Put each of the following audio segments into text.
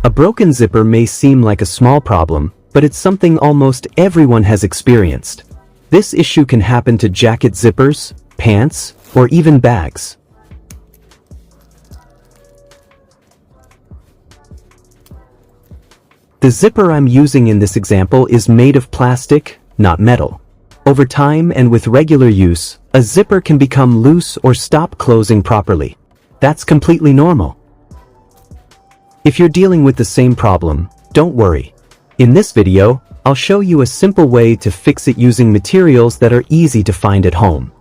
A broken zipper may seem like a small problem, but it's something almost everyone has experienced. This issue can happen to jacket zippers, pants, or even bags. The zipper I'm using in this example is made of plastic, not metal. Over time and with regular use, a zipper can become loose or stop closing properly. That's completely normal. If you're dealing with the same problem, don't worry. In this video, I'll show you a simple way to fix it using materials that are easy to find at home.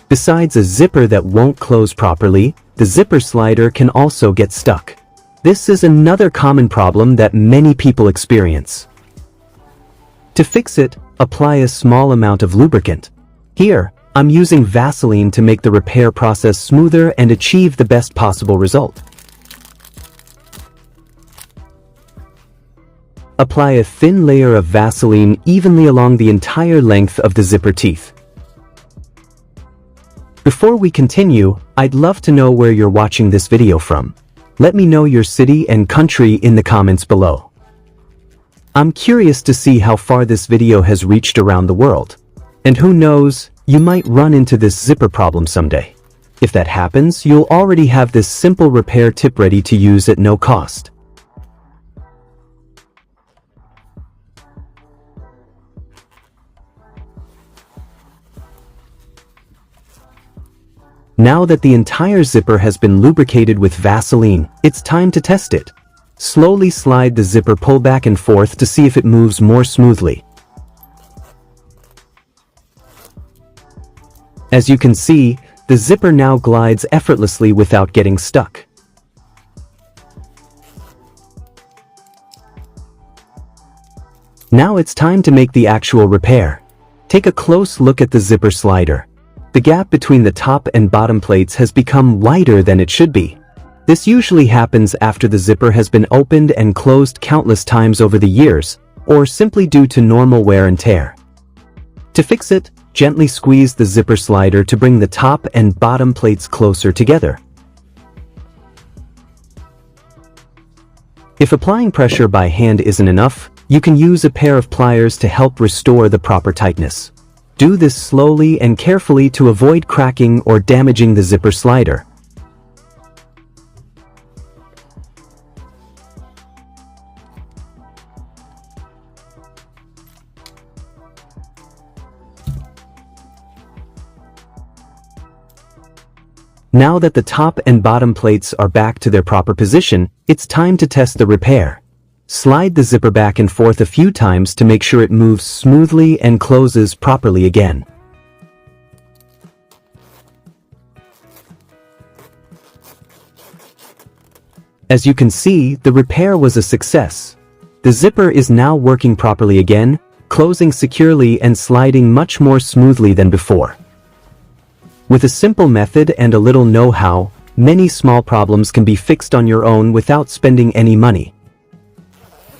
Besides a zipper that won't close properly, the zipper slider can also get stuck. This is another common problem that many people experience. To fix it, apply a small amount of lubricant. Here, I'm using Vaseline to make the repair process smoother and achieve the best possible result. Apply a thin layer of Vaseline evenly along the entire length of the zipper teeth. Before we continue, I'd love to know where you're watching this video from. Let me know your city and country in the comments below. I'm curious to see how far this video has reached around the world. And who knows, you might run into this zipper problem someday. If that happens, you'll already have this simple repair tip ready to use at no cost. Now that the entire zipper has been lubricated with Vaseline, it's time to test it. Slowly slide the zipper pull back and forth to see if it moves more smoothly. As you can see, the zipper now glides effortlessly without getting stuck. Now it's time to make the actual repair. Take a close look at the zipper slider. The gap between the top and bottom plates has become wider than it should be. This usually happens after the zipper has been opened and closed countless times over the years, or simply due to normal wear and tear. To fix it, gently squeeze the zipper slider to bring the top and bottom plates closer together. If applying pressure by hand isn't enough, you can use a pair of pliers to help restore the proper tightness. Do this slowly and carefully to avoid cracking or damaging the zipper slider. Now that the top and bottom plates are back to their proper position, it's time to test the repair. Slide the zipper back and forth a few times to make sure it moves smoothly and closes properly again. As you can see, the repair was a success. The zipper is now working properly again, closing securely and sliding much more smoothly than before. With a simple method and a little know-how, many small problems can be fixed on your own without spending any money.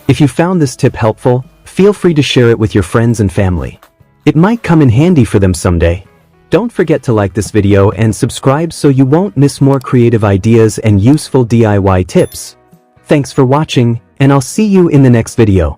If you found this tip helpful, feel free to share it with your friends and family. It might come in handy for them someday. Don't forget to like this video and subscribe so you won't miss more creative ideas and useful DIY tips. Thanks for watching, and I'll see you in the next video.